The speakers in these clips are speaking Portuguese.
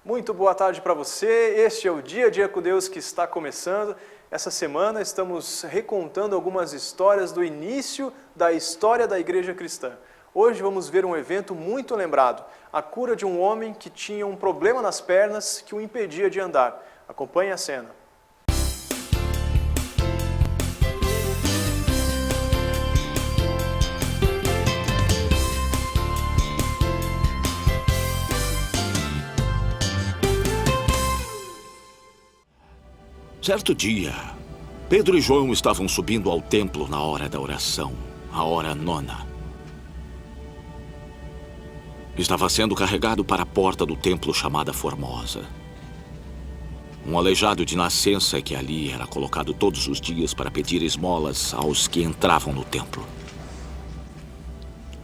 Muito boa tarde para você. Este é o Dia a Dia com Deus que está começando. Essa semana estamos recontando algumas histórias do início da história da igreja cristã. Hoje vamos ver um evento muito lembrado, a cura de um homem que tinha um problema nas pernas que o impedia de andar. Acompanhe a cena. Certo dia, Pedro e João estavam subindo ao templo na hora da oração, a hora nona. Estava sendo carregado para a porta do templo chamada Formosa. Um aleijado de nascença que ali era colocado todos os dias para pedir esmolas aos que entravam no templo.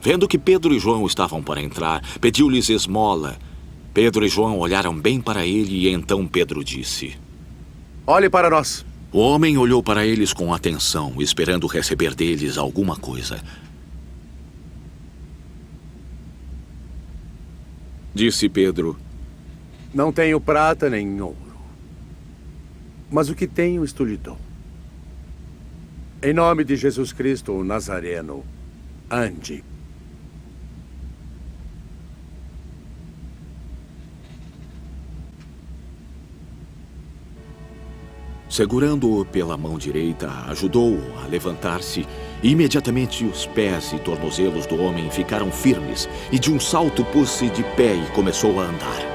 Vendo que Pedro e João estavam para entrar, pediu-lhes esmola. Pedro e João olharam bem para ele e então Pedro disse: Olhe para nós. O homem olhou para eles com atenção, esperando receber deles alguma coisa. Disse Pedro: Não tenho prata nem ouro, mas o que tenho isto lhe dou. Em nome de Jesus Cristo, o Nazareno, ande. Segurando-o pela mão direita, ajudou-o a levantar-se. Imediatamente os pés e tornozelos do homem ficaram firmes e de um salto pôs-se de pé e começou a andar.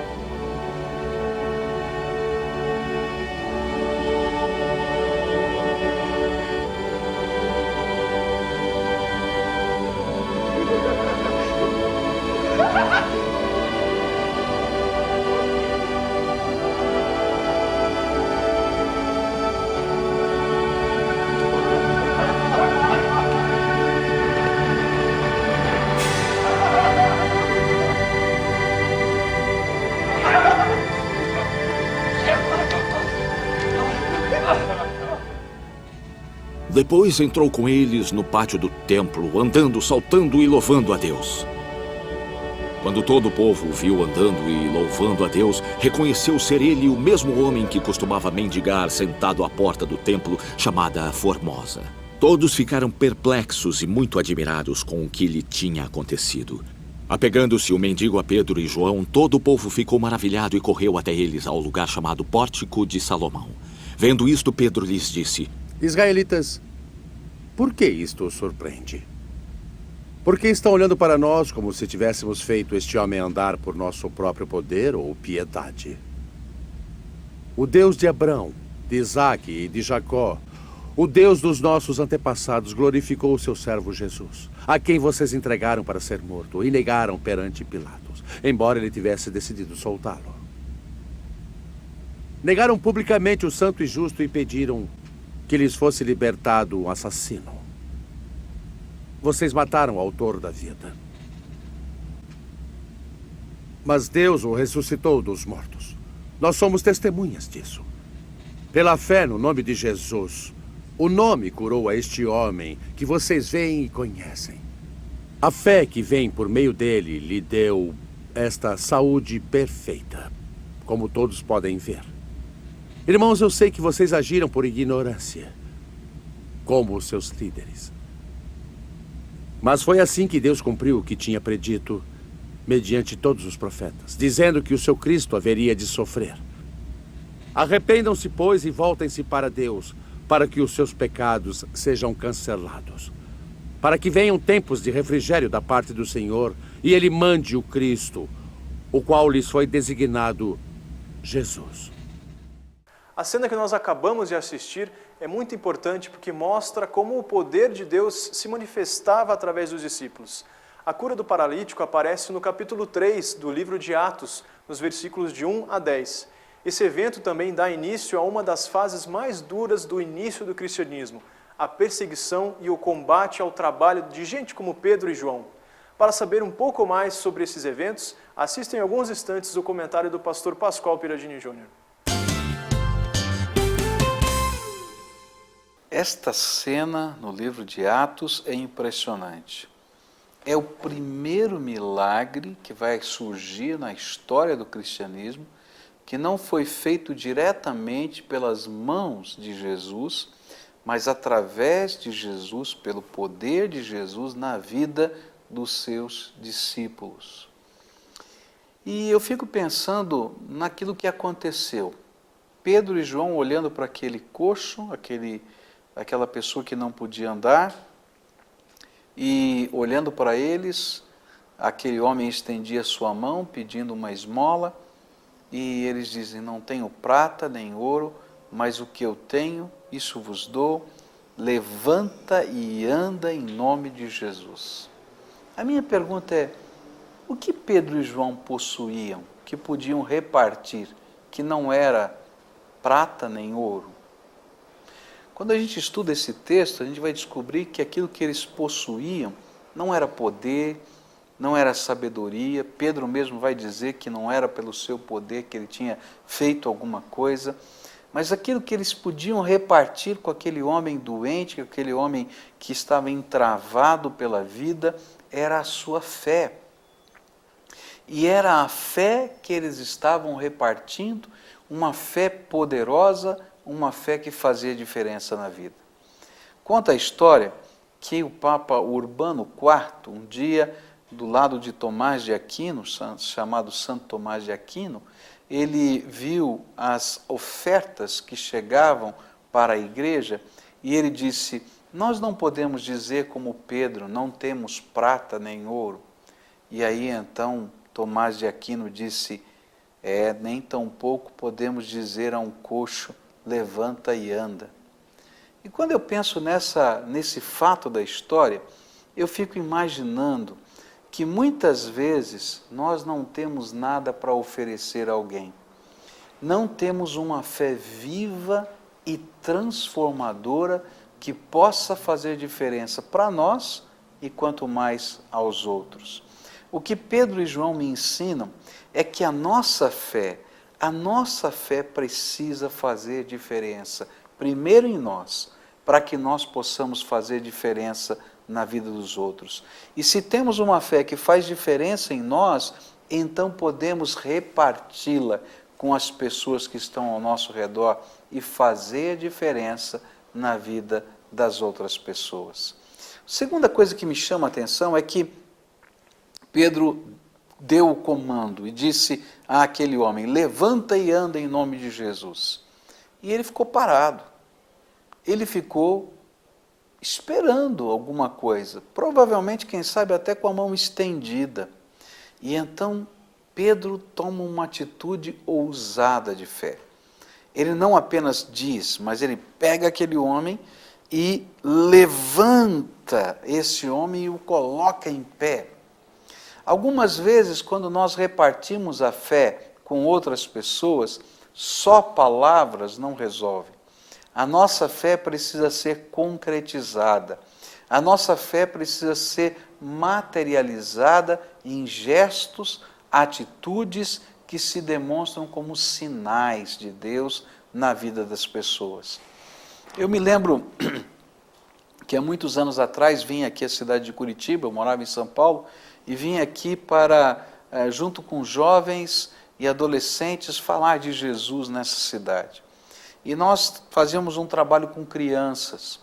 Depois entrou com eles no pátio do templo, andando, saltando e louvando a Deus. Quando todo o povo o viu andando e louvando a Deus, reconheceu ser ele o mesmo homem que costumava mendigar sentado à porta do templo, chamada Formosa. Todos ficaram perplexos e muito admirados com o que lhe tinha acontecido. Apegando-se o mendigo a Pedro e João, todo o povo ficou maravilhado e correu até eles ao lugar chamado Pórtico de Salomão. Vendo isto, Pedro lhes disse: Israelitas, por que isto os surpreende? Por que estão olhando para nós como se tivéssemos feito este homem andar por nosso próprio poder ou piedade? O Deus de Abraão, de Isaque e de Jacó, o Deus dos nossos antepassados, glorificou o seu servo Jesus, a quem vocês entregaram para ser morto e negaram perante Pilatos, embora ele tivesse decidido soltá-lo. Negaram publicamente o santo e justo e pediram que lhes fosse libertado um assassino. Vocês mataram o autor da vida. Mas Deus o ressuscitou dos mortos. Nós somos testemunhas disso. Pela fé no nome de Jesus, o nome curou a este homem que vocês veem e conhecem. A fé que vem por meio dele lhe deu esta saúde perfeita, como todos podem ver. Irmãos, eu sei que vocês agiram por ignorância, como os seus líderes. Mas foi assim que Deus cumpriu o que tinha predito, mediante todos os profetas, dizendo que o seu Cristo haveria de sofrer. Arrependam-se, pois, e voltem-se para Deus, para que os seus pecados sejam cancelados, para que venham tempos de refrigério da parte do Senhor, e Ele mande o Cristo, o qual lhes foi designado Jesus. A cena que nós acabamos de assistir é muito importante porque mostra como o poder de Deus se manifestava através dos discípulos. A cura do paralítico aparece no capítulo 3 do livro de Atos, nos versículos de 1 a 10. Esse evento também dá início a uma das fases mais duras do início do cristianismo, a perseguição e o combate ao trabalho de gente como Pedro e João. Para saber um pouco mais sobre esses eventos, assista em alguns instantes o comentário do pastor Pascoal Piradini Júnior. Esta cena no livro de Atos é impressionante. É o primeiro milagre que vai surgir na história do cristianismo que não foi feito diretamente pelas mãos de Jesus, mas através de Jesus, pelo poder de Jesus na vida dos seus discípulos. E eu fico pensando naquilo que aconteceu. Pedro e João olhando para aquele coxo, aquela pessoa que não podia andar, e olhando para eles, aquele homem estendia sua mão pedindo uma esmola, e eles dizem: não tenho prata nem ouro, mas o que eu tenho, isso vos dou, levanta e anda em nome de Jesus. A minha pergunta é, o que Pedro e João possuíam, que podiam repartir, que não era prata nem ouro? Quando a gente estuda esse texto, a gente vai descobrir que aquilo que eles possuíam não era poder, não era sabedoria. Pedro mesmo vai dizer que não era pelo seu poder que ele tinha feito alguma coisa, mas aquilo que eles podiam repartir com aquele homem doente, com aquele homem que estava entravado pela vida, era a sua fé. E era a fé que eles estavam repartindo, uma fé poderosa, uma fé que fazia diferença na vida. Conta a história que o Papa Urbano IV, um dia, do lado de Tomás de Aquino, chamado Santo Tomás de Aquino, ele viu as ofertas que chegavam para a igreja e ele disse: nós não podemos dizer como Pedro, não temos prata nem ouro. E aí então Tomás de Aquino disse: nem tampouco podemos dizer a um coxo, levanta e anda. E quando eu penso nesse fato da história, eu fico imaginando que muitas vezes nós não temos nada para oferecer a alguém. Não temos uma fé viva e transformadora que possa fazer diferença para nós e quanto mais aos outros. O que Pedro e João me ensinam é que a nossa fé precisa fazer diferença, primeiro em nós, para que nós possamos fazer diferença na vida dos outros. E se temos uma fé que faz diferença em nós, então podemos reparti-la com as pessoas que estão ao nosso redor e fazer diferença na vida das outras pessoas. A segunda coisa que me chama a atenção é que Pedro deu o comando e disse àquele homem: levanta e anda em nome de Jesus. E ele ficou parado. Ele ficou esperando alguma coisa, provavelmente, quem sabe, até com a mão estendida. E então Pedro toma uma atitude ousada de fé. Ele não apenas diz, mas ele pega aquele homem e levanta esse homem e o coloca em pé. Algumas vezes, quando nós repartimos a fé com outras pessoas, só palavras não resolvem. A nossa fé precisa ser concretizada. A nossa fé precisa ser materializada em gestos, atitudes que se demonstram como sinais de Deus na vida das pessoas. Eu me lembro que há muitos anos atrás vim aqui à cidade de Curitiba, eu morava em São Paulo, e vim aqui para, junto com jovens e adolescentes, falar de Jesus nessa cidade. E nós fazíamos um trabalho com crianças.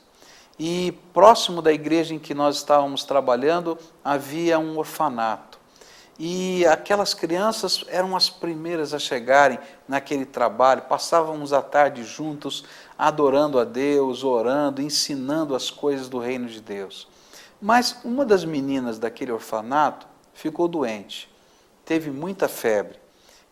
E próximo da igreja em que nós estávamos trabalhando, havia um orfanato. E aquelas crianças eram as primeiras a chegarem naquele trabalho, passávamos a tarde juntos, adorando a Deus, orando, ensinando as coisas do reino de Deus. Mas uma das meninas daquele orfanato ficou doente, teve muita febre.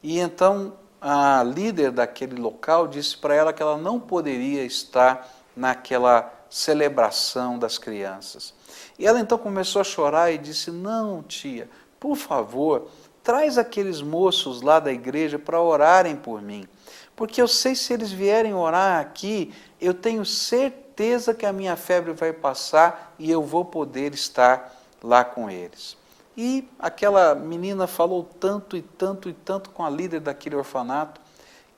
E então a líder daquele local disse para ela que ela não poderia estar naquela celebração das crianças. E ela então começou a chorar e disse: não, tia, por favor, traz aqueles moços lá da igreja para orarem por mim, porque eu sei, se eles vierem orar aqui, eu tenho certeza que a minha febre vai passar e eu vou poder estar lá com eles. E aquela menina falou tanto e tanto e tanto com a líder daquele orfanato,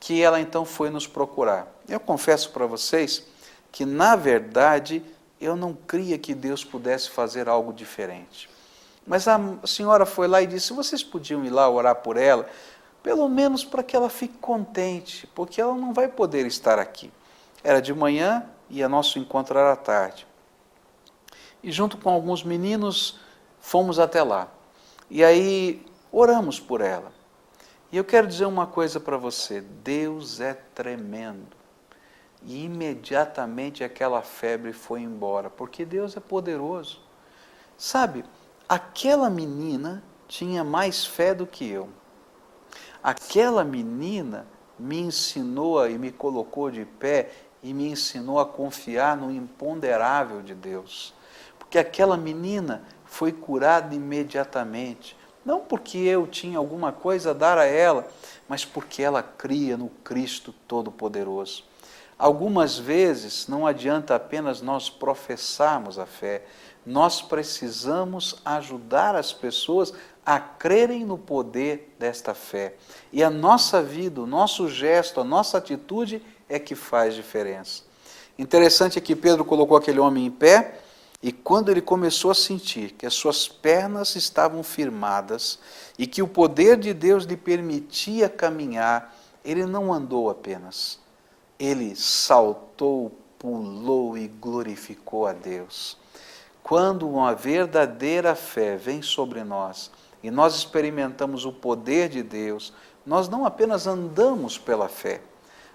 que ela então foi nos procurar. Eu confesso para vocês que, na verdade, eu não cria que Deus pudesse fazer algo diferente. Mas a senhora foi lá e disse: vocês podiam ir lá orar por ela, pelo menos para que ela fique contente, porque ela não vai poder estar aqui. Era de manhã e o nosso encontro era à tarde. E junto com alguns meninos fomos até lá. E aí oramos por ela. E eu quero dizer uma coisa para você, Deus é tremendo. E imediatamente aquela febre foi embora, porque Deus é poderoso. Sabe, aquela menina tinha mais fé do que eu. Aquela menina me ensinou e me colocou de pé e me ensinou a confiar no imponderável de Deus. Porque aquela menina foi curada imediatamente. Não porque eu tinha alguma coisa a dar a ela, mas porque ela cria no Cristo Todo-Poderoso. Algumas vezes não adianta apenas nós professarmos a fé, nós precisamos ajudar as pessoas a crerem no poder desta fé. E a nossa vida, o nosso gesto, a nossa atitude é que faz diferença. Interessante é que Pedro colocou aquele homem em pé e quando ele começou a sentir que as suas pernas estavam firmadas e que o poder de Deus lhe permitia caminhar, ele não andou apenas. Ele saltou, pulou e glorificou a Deus. Quando uma verdadeira fé vem sobre nós e nós experimentamos o poder de Deus, nós não apenas andamos pela fé,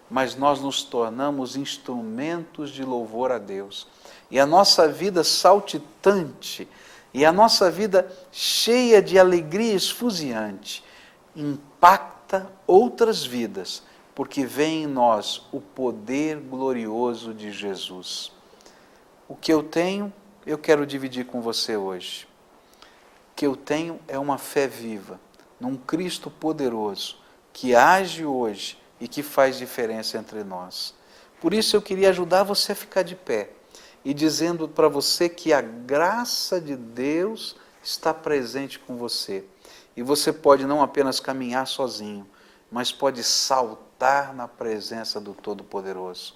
mas nós nos tornamos instrumentos de louvor a Deus. E a nossa vida saltitante, e a nossa vida cheia de alegria esfuziante, impacta outras vidas, porque vem em nós o poder glorioso de Jesus. O que eu tenho, eu quero dividir com você hoje. O que eu tenho é uma fé viva, num Cristo poderoso, que age hoje e que faz diferença entre nós. Por isso eu queria ajudar você a ficar de pé e dizendo para você que a graça de Deus está presente com você. E você pode não apenas caminhar sozinho, mas pode saltar na presença do Todo-Poderoso.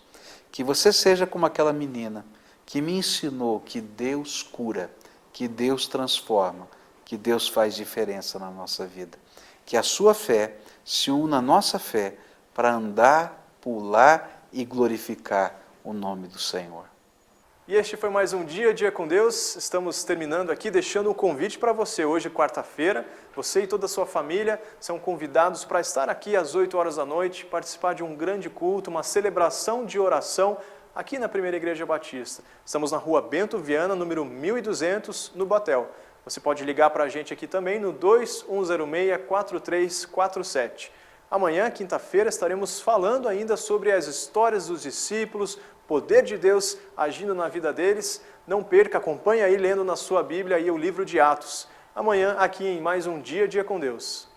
Que você seja como aquela menina que me ensinou que Deus cura, que Deus transforma, que Deus faz diferença na nossa vida. Que a sua fé se una à nossa fé para andar, pular e glorificar o nome do Senhor. E este foi mais um Dia com Deus. Estamos terminando aqui, deixando um convite para você. Hoje, quarta-feira, você e toda a sua família são convidados para estar aqui às 8 horas da noite, participar de um grande culto, uma celebração de oração aqui na Primeira Igreja Batista. Estamos na Rua Bento Viana, número 1200, no Batel. Você pode ligar para a gente aqui também no 2106-4347. Amanhã, quinta-feira, estaremos falando ainda sobre as histórias dos discípulos, poder de Deus agindo na vida deles. Não perca, acompanhe aí lendo na sua Bíblia aí o livro de Atos. Amanhã, aqui em mais um Dia com Deus.